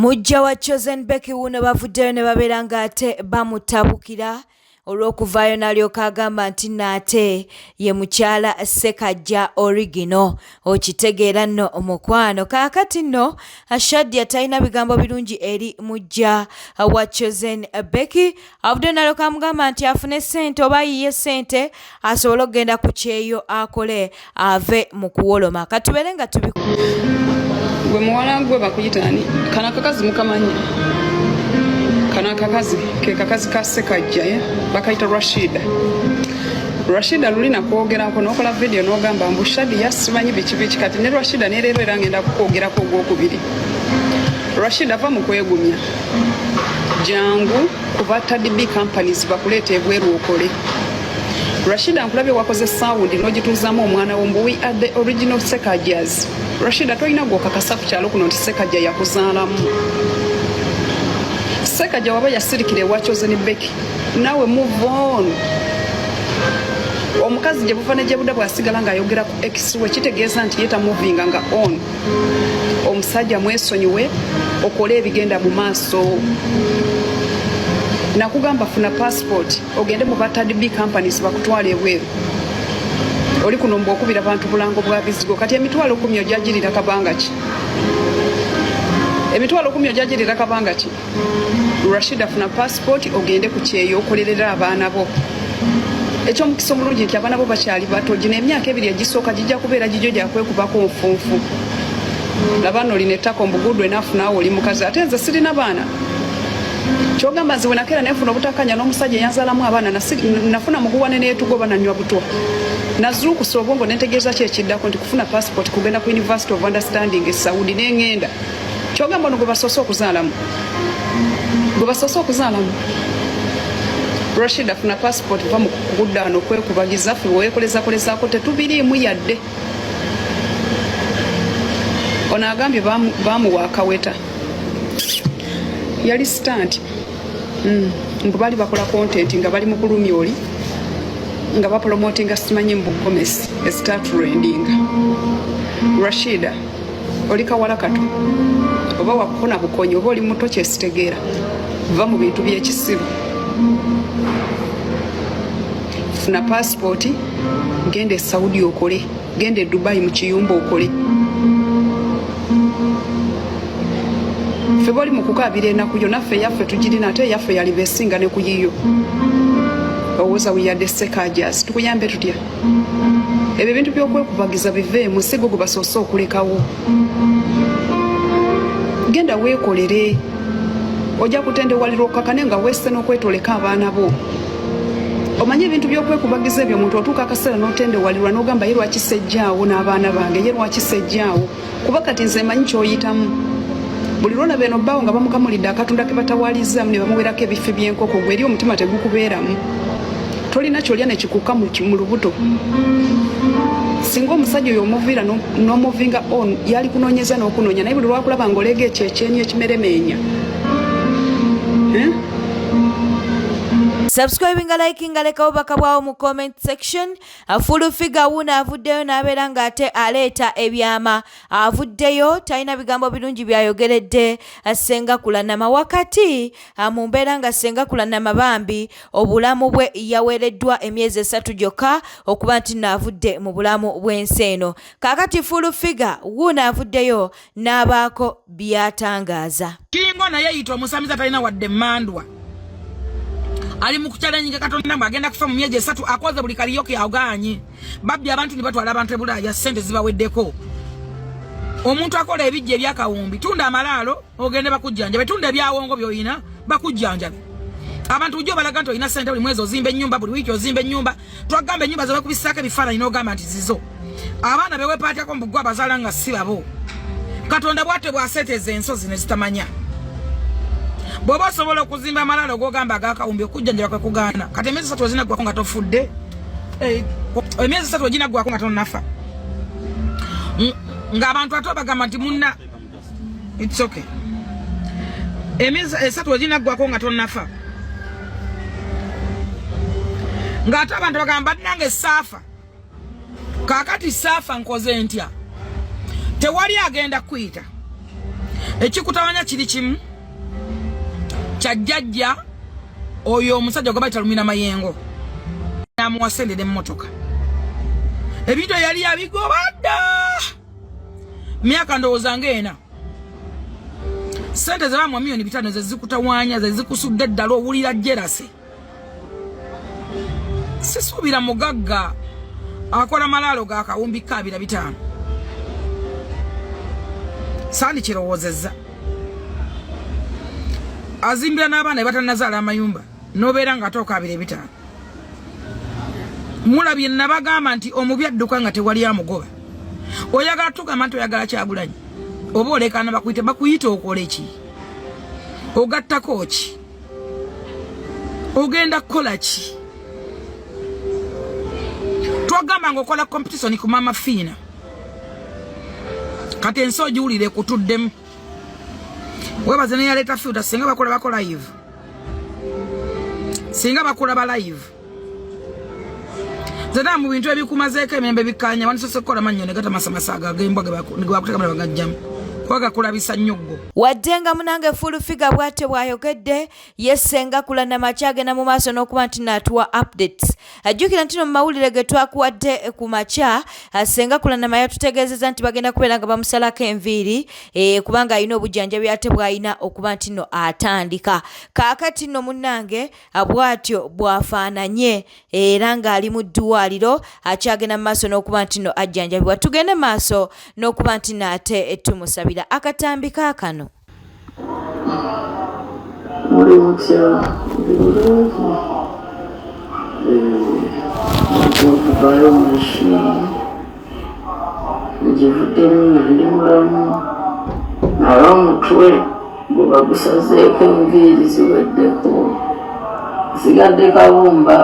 Mujja wa Chosen Becky wuno bavuddeyo ne babeera ng'ate bamutabukira olw'okuvaayo n'alyoka agamba nti naate ye mukyala Ssekaggya Original. Okitegeera nno omukwano kaakati nno Shadia talina bigambo birungi eri mujja wa Chosen Becky. Avuddeyo n'alyoka amugamba nti afune ssente oba yiye ssente asobole okugenda ku kyeyo akole ave mu kuwoloma. Katubeere nga gwe muwala gwe bakuyita ani? Kana kakazi mukamanya? Kana kakazi ke kakazi ka Ssekaggya bakayita Rashida lulina kwogerako n'okola video n'ogamba mbu Shadia simanyi biki kati ne Rashida ne leero era ngenda kukwogerako ogwokubiri. Rashida va mu kwegumya jangu kuba TDB companies bakuleeta ebweru okole. Rashida nkulabye wakoze sound n'ogituuzaamu omwana wo mbu we are the original Ssekaggya's. Rashida toyina gwokakasa ku kyalo kuno nti Ssekaggya yakuzaalamu. Ssekaggya waba yasirikira ewa Chosen Becky naawe move on. Omukazi gye buva ne gye budda bw'asigala ng'ayogera ku ex we kitegeeza nti yeta moving nga on. Omusajja mwesonyiwe okole ebigenda mu maaso. Nakugamba funa passport ogende mu TDB companies bakutwala ebweru. Oli kuno mbu okubira abantu bulango bwa bizigo kati emitwalo 10 ojagirira kabanga ki? Emitwalo 10 ojagirira kabanga ki? Rashida funa passport ogende ku kyeyo okolerera abaana bo. Ekyo mukisa omulungi nti abaana bo bakyali bato gino emyaka 2 egisooka gijja kubeera gijjo gyakwekubako nfunfu. Labano linetako mbugudwe nafu naawe oli mukazi ate nze sirina baana. Kyogamba nze wenakera nefuna obutakanya n'omusajja yanzaalamu abaana nafuna muguwane neetugoba nanywa butwa. Nazuukusa obwongo nentegeeza ki ekiddako nti kufuna passport kugenda ku University of Understanding e Saudi n'engenda. Kyogamba no gwe basoose okuzaalamu. Rashida funa passport va mu kuguddano kwekubagiza ffe weekolezaako tetubiriimu yadde. Ono agambye baamuwa akaweta. Yali stand mbu bali bakola content nga bali mu kulumya oli nga bapromotinga simanyi mbu commerce start trending. Rashida oli kawala kato oba wakukona bukonyi oba oli muto kyesitegeera va mu bintu by'ekisiru. Funa passport gende Saudi okole, gende Dubai mu kiyumba okole. Febali mukukabira enaku yo naffe yaffe tugirina ate yaffe yali besinga ne kuyiyo. Owoza wiyadde Ssekaggya's tukuyambe tutya? Ebyo bintu by'okwekubagiza bive mu sigo gwe basoose okulekawo. Genda weekolere. Ojja kutendewalira okakane nga weesse n'okwetoleka abaana bo. Omanye ebintu by'okwekubagiza ebyo omuntu otuuka akaseera n'otendewalirwa n'ogamba ye lwaki Ssejjaawo n'abaana bange ye lwaki Ssejjaawo kuba kati nze manyi ky'oyitamu. Buli lwona beno bbaawo nga bamukamulidde akatunda ke batawaalizaamu ne bamuwerako ebifi by'enkoko gwe eri omutima tegukubeeramu. Tolina kyolya ne kikuka mu lubuto. Singa omusajja oyo omuviira n'omuvinga on yali kunoonyeza n'okunoonya naye buli lwakulaba ng'olega ekyo ekyenyi ekimeremeenya. Subscribing nga liking nga leka obubaka bwawo mu comment section. Full figure wuno avuddeyo n'abeera ng'ate aleeta ebyama. Avuddeyo talina bigambo birungi byayogeredde Ssengakula Nama wakati mu mbeera nga Ssengakula Nama bambi obulamu bwe yaweereddwa emyezi 3 gyokka okuba nti n'avudde mu bulamu bw'ensi eno. Kaakati full figure wuno avuddeyo n'abaako byatangaaza. Kingo naye yitwa omusamiza talina wadde mandwa. Ali mukuchallenge Katonda agenda kufa mu myezi 3 akoze buli kaliyoke awuganye. Babbi abantu nibatwala abantu ebulaya sente zibaweddeko. Omuntu akola ebijje ebyakawumbi tunda amalaalo ogende bakujjanja. Betunda ebyawongo byoyina bakujjanja. Abantu ujjo balaga nti oyina sente buli mwezi ozimbe ennyumba buli wiki ozimbe ennyumba. Twagambe ennyumba zawe kubisaka bifaananyi n'ogamba nti zizo. Abaana bewe patyako mbugwa abazaala nga si babo. Katonda bwate bwaseeteza ensozi ne zitamanya. Bw'oba osobola okuzimba amalaalo g'ogamba agakawumbi okujjanjaba kwe kugaana. Kati emyezi 3 oginaggwako nga tofudde. Emyezi 3 oginaggwako nga tonafa. Ng'abantu ate bagamba nti munna it's okay. Emyezi 3 oginaggwako nga tonafa. Ng'ate abantu bagamba nange saafa. Kaakati saafa nkoze ntya. Tewali agenda kuyita. ekikutawanya kiri kimu kyajjajja oyo omusajja gwe bayita Lumina Mayengo namuwasendera emmotoka ebintu yali yabigobadda myaka ndowooza ng'ena sente ze bamwa miliyoni 5 ze zikutawanya ze zikusudde ddala owulira jerase sisuubira mugagga akola malaalo ga kawumbi 225 sandi kirowoozezza azimbira n'abaana be batanazaala amayumba n'obeera nga atooka 225 mulabye nabagamba nti omubi adduka nga tewali amugoba oyagala tugamba nti oyagala Kyagulanyi oba olekana bakuyita okole ki ogattako ki ogenda kukola ki twagamba ng'okola competition ku Mama Fiina kati ensi ogiwulire kutuddemu webaze ne yaleeta filter singa bakola live singa bakola live zeda mu bintu ebikumazeeko emirembe bikanya wanisose kukola mannyo ne gata masamasaga gembwa ge bakuteka bala bagajjamu kwaga kulabisa nnyogo waddenga munange full figure bwate bwayogedde yesenga kulana machage na mu maaso n'okuba nti natuwa updates ajjukira ntino mu mawulire ge twakuwadde ku macha asenga kulana mayo tutegeezeza nti bagenda kubeera nga bamusalako enviiri kubanga alina obujjanjabi ate bw'alina okuba nti nno atandika kaakati nno munnange bwatyo bwafaananye era ng'ali mu ddwaliro akyagenda mu maaso n'okuba nti nno ajjanjabibwa tugende maaso n'okuba nti naate tumusabira akatambi kaakano muri mutya okuvayo mushi ngivuddemu ndi mulamu naye omutwe gwe bagusazeeko enviiri ziweddeko zigadde kabumba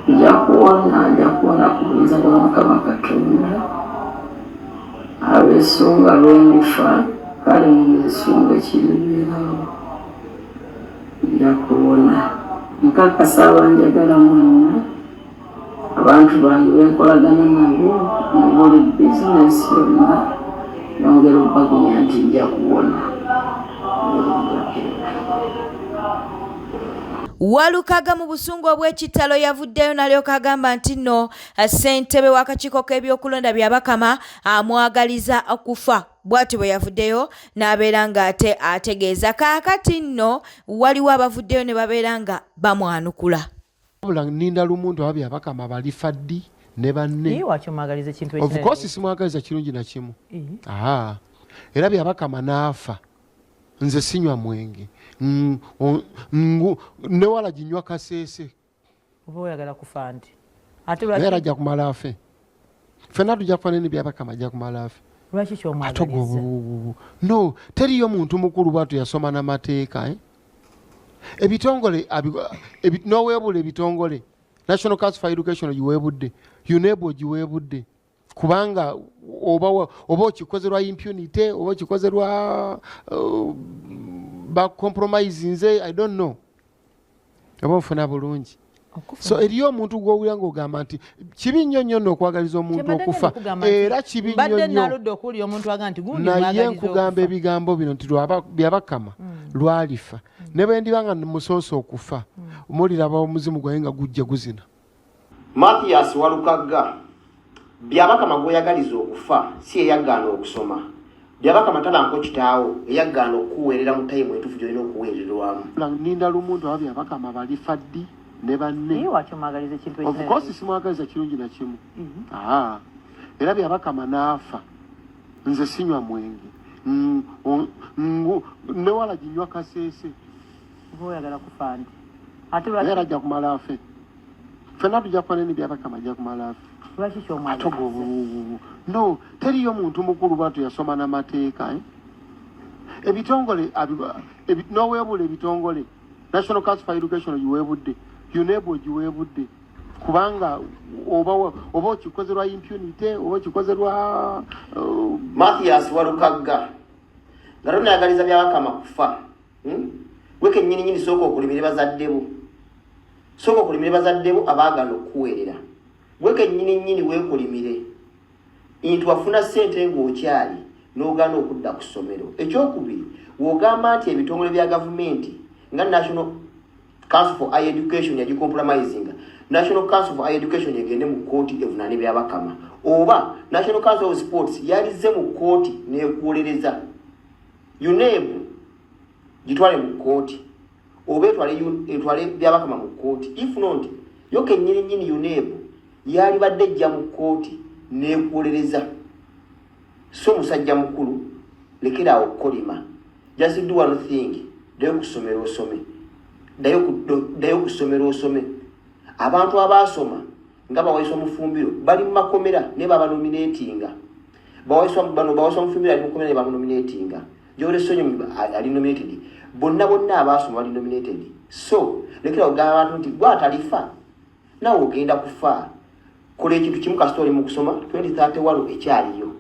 nja kuwona ku buyinza bwa Mukama Katonda abesunga lwendifa kale muzisunga ekiribeerawo nja kuwona nkakasa abanjagala mwenna abantu bange benkolagana nabo mu buli bizinesi yonna nongera okubagunya nti nja kuwona Walukaga mu busungu obw'ekitalo yavuddeyo nalyoka agamba nti nno ssentebe w'akakiiko k'ebyokulonda bya Bakama amwagaliza okufa bw'atyo bwe yavuddeyo n'abeera ng'ate ategeeza kaakati nno waliwo abavuddeyo ne babeera nga bamwanukula wabula nninda lumuntu aba bya Bakama balifa ddi ne banne of course simwagaliza kirungi na kimu era bya Bakama n'afa nze sinywa mwenge newala ginywa kaseese oba oyagala kufa nti era ajja kumala afe ffenna tujja kufa neni bya Bakama ajja kumala afe lwaki kyomwagaliza no teriyo muntu mukulu bwatu yasoma n'amateeka ebitongole noweebula ebitongole National Council for Education giweebudde UNEB giweebudde kubanga oba okikoze lwa impunity oba okikoze lwa compromise nze I don't know oba ofuna bulungi so eriyo omuntu gw'owulira ng'ogamba nti kibi nnyo nnyo n'okwagaliza omuntu okufa era kibi nnyo nnyo naye nkugamba ebigambo bino nti bya Bakama lwalifa ne bwe ndiba nga musoose okufa muliraba omuzimu gwaye nga gujja guzina Mathias Walukaga bya Bakama gw'oyagaliza okufa si eyagaana okusoma bya Bakama talanko kitaawo eyagaana okuweerera mu tayimu entuufu gy'olina okuweererwamu nninda lumuntu aba bya Bakama balifa ddi ne banne of course simwagaliza kirungi na kimu era bya Bakama n'afa nze sinywa mwenge newala ginywa kaseese oba oyagala kufa nti era ajja kumala afe ffenna tujja kufa neni bya Bakama ajja kumala afe lwaki kyomwagaliza no teriyo muntu mukulu bwatu yasoma n'amateeka ebitongole noweebula ebitongole National Council for Education giweebudde UNEB giweebudde kubanga oba okikoze lwa impunity oba okikoze lwa Mathias Walukaga nga tonayagaliza bya Bakama kufa weke nnyini sooka okulimira bazaddebo abaagala okuweerera weke nnyini weekulimire into afuna ssente ng'okyali n'ogaana okudda ku ssomero. Ekyokubiri, w'ogamba nti ebitongole bya gavumenti nga National Council for Higher Education yagicompromising, National Council for Higher Education yagende mu kkooti evunaane by'abakama, oba National Council of Sports yalize mu kkooti n'ekuwolereza UNEB gitwale mu kkooti oba etwale by'abakama mu kkooti. If not, yo kennyini UNEB yali badde ejja mu kkooti n'ekuwolereza. So musajja mukulu lekera okukolima. Just do one thing. Dayo kusomero osome. Dayo kusomero osome. Abantu abasoma nga bawayiswa mufumbiro bali mu makomera ne baba nominatinga. Bawayiswa mufumbiro ali mukomera ne baba nominatinga. Jole sonyo ali nominated. Bonna abasoma bali nominated. So lekera ogamba abantu nti gwa talifa nawe ogenda kufa. Kola ekintu kimu kasitoli mu kusoma 2031 ekyaliyo.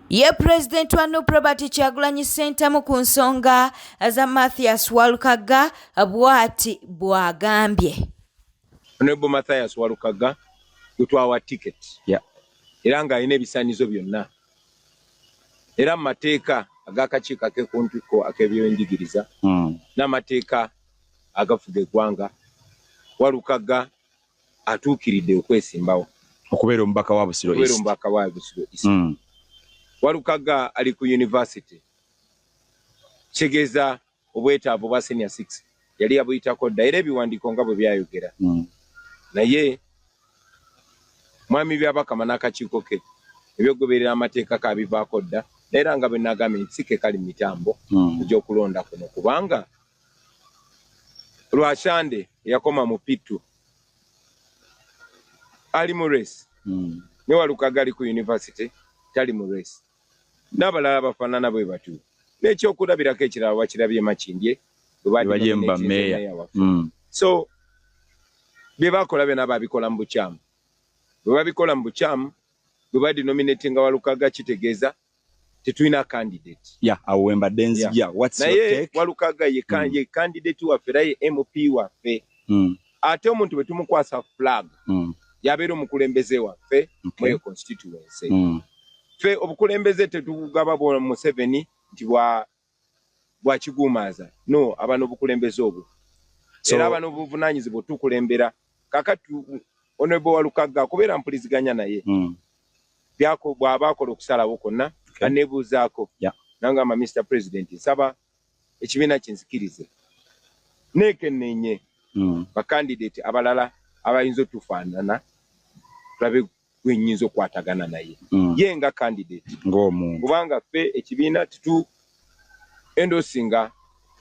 Ye President wa Nuupu Robert Kyagulanyi Ssentamu ku nsonga za Mathias Walukaga bw'ati bw'agambye. Honorable Mathias Walukaga gutwawa ticket. Era ng'alina ebisaanizo byonna. Era mu mateeka ag'akakiiko ak'ekuntiko ak'ebyenjigiriza n'amateeka agafuga eggwanga, Walukaga atuukiridde okwesimbawo. Okubeera omubaka wa Busiro East. Walukaga ali ku university. Kigeza obwetaavu bwa senior 6 yali yabuyitako dda era ebiwandiiko nga bwe byayogera. Naye mwami by'abakama n'akakiiko ke ebyogoberera amateeka kabivaako dda era nga bwe nagambye nsike kali mitambo egy'okulonda kuno kubanga Lwashande yakoma mu Pitu ali mu race ne Walukaga ali ku university tali mu race n'abalala bafaanana bwe batu n'ekyokulabirako ekirala wakirabye Makindye bwe meya. So bye bakola byonna babikola mu bukyamu. Bwe babikola mu bukyamu bwe badenominatinga Walukaga kitegeeza tetulina candidate. Awo wembadde nzija. What's your take? Naye Walukaga ye candidate waffe era ye MP waffe. Ate omuntu bwe tumukwasa flag yabeera omukulembeze waffe mu constituency. Fe obukulembeze tetugaba bwa Museveni nti bwa kigumaza. No, abano obukulembeze obwo. Era abano obuvunaanyizibwa tukulembera. Kakati Honorable Walukaga kubeera mpuliziganya naye. Byako bw'abaakola okusalawo konna aneebuuzaako. Nangamba Mr. President nsaba ekibiina kinzikirize. Neekenneenye bakandidate abalala abayinza otufaanana tulabe gwenyinza okwatagana naye. Ye nga candidate ng'omuntu. Kubanga ffe ekibiina endosinga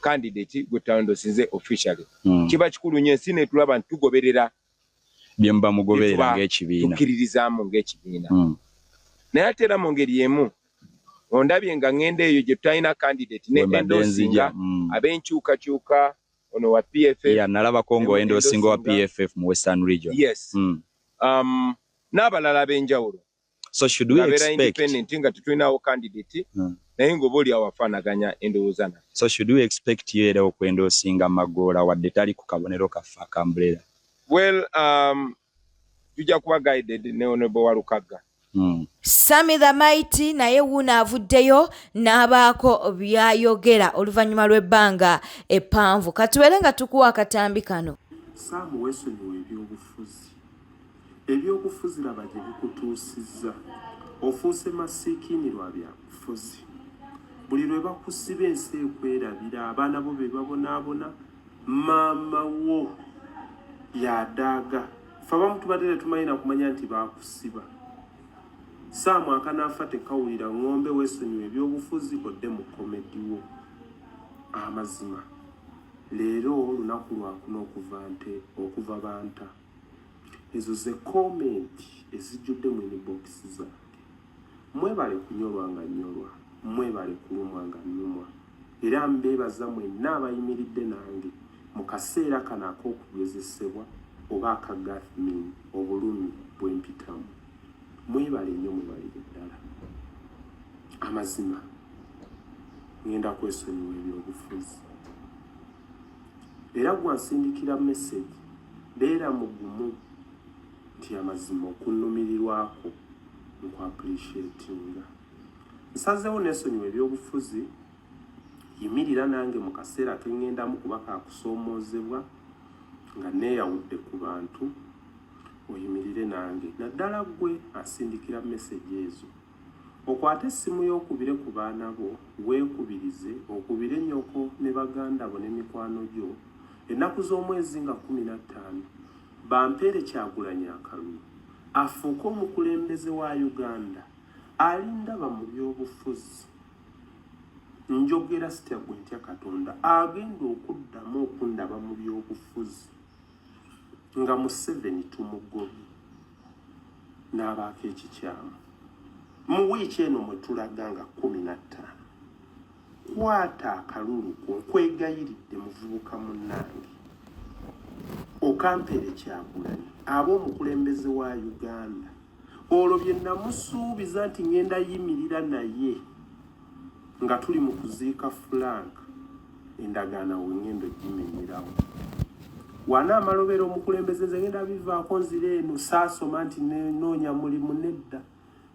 candidate gwe taendosinze officially. Kiba kikulu nnyo ensi netulaba nti tugoberera bye muba mugoberera ng'ekibiina. Tukkirizaamu ng'ekibiina. Naye ate era mu ngeri emu ondabye nga ngenda eyo gye tutalina candidate ne endosinga ab'enkyukakyuka ono wa PFF. Nalabako ng'oendosinga wa PFF mu Western Region. Yes. N'abalala ab'enjawulo. So should we expect independent nga tutulinawo candidate naye ng'oba awafaanaganya endowooza naffe. So should we expect you era okwendosinga Magoola wadde tali ku kabonero kaffe ak'Umbrella? Well, tujja kuba guided ne Honorable Walukaga. Sammy the Mighty naye wuuno avuddeyo n'abaako byayogera oluvannyuma lw'ebbanga eppanvu. Katubeere nga tukuwa akatambi kano. Saamu weesonyiwa ebyobufuzi laba gye bikutuusizza. Ofuuse masiikiinirwa byabufuzi. Buli lwe bakusiba ensi ekwerabira abaana bo be babonaabona maama wo yadaaga. Ffe abamu tubadde tumanyi kumanya nti baakusiba. Saamu akanaafa tekawulira ng'ombe weesonyiwa ebyobufuzi odde mu komedi wo. Amazima. Leero olunaku lwakuno okuva banta. Ezo ze komenti ezijjudde mu inbox zange. Mwebale kunyolwa nga nnyolwa. Mwebale kulumwa nga nnumwa. Era mbeebaza mwenna abayimiridde nange mu kaseera kano ak'okugezesebwa oba akagathmini obulumi bw'empitamu. Mwebale nnyo mwebalire ddala. Amazima ngenda kwesonyiwa ebyobufuzi. Era gwansindikira message beera mugumu nti amazima okunnumirirwako nkwapreciatinga. Nsazeewo neesonyiwa ebyobufuzi yimirira nange mu kaseera keŋŋendamu kuba kakusoomoozebwa nga neeyawudde ku bantu, oyimirire nange naddala gwe asindikira meseji ezo. Okwate essimu y'okubire ku baana bo, weekubirize okubire nnyoko ne baganda bo ne mikwano gyo ennaku z'omwezi nga 15 bampeere Kyagulanyi akalulu afuuke omukulembeze wa Uganda alindaba mu by'obufuzi. Njogera sitya gwe ntya Katonda agenda okuddamu okundaba mu by'obufuzi nga Museveni tumugobye n'abaako ekikyamu. Mu wiiki eno mwe tulaga nga 15 kwata akalulu nkwegayiridde muvubuka munnange okampeere Kyagulanyi ab'omukulembeze wa Uganda. Olwo bye namusuubiza nti ngenda yimirira naye nga tuli mu kuziika Frank, endagaano wengendo gimenyerawo. Wana amalobera omukulembeze nze ngenda bivaako nzira eno saasoma nti nenoonya mulimu nedda.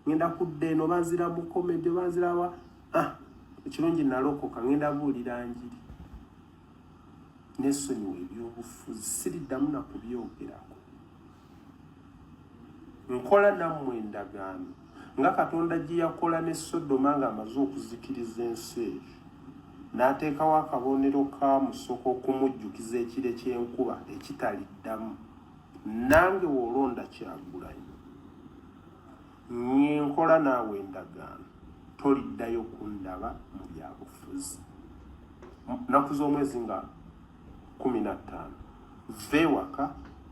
Ngenda kudda eno banzira mu komedi banzira wa ekirungi nalokoka ngenda buulira njiri. Neesonyiwa ebyobufuzi siriddamu na kubyogerako. Nkola nammwe endagaano nga Katonda gye yakola ne Sodoma nga amaze okuzikiriza ensi eyo n'ateekawo akabonero ka musoko okumujjukiza ekire ky'enkuba ekitaliddamu. Nange w'olonda Kyagulanyi nkola naawe endagaano toliddayo kundaba mu byabufuzi. Nnaku z'omwezi nga 15 veewaka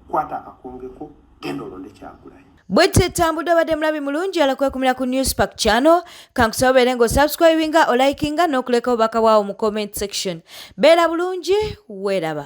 kwata akakongeko genda olonde Kyagulanyi. Bwete tambudde badde mulabi mulungi alakwekumira ku Newspark channel. Kankusobere ngo subscribinga, olikinga n'okuleka obubaka bwawo mu comment section. Beera bulungi, weeraba.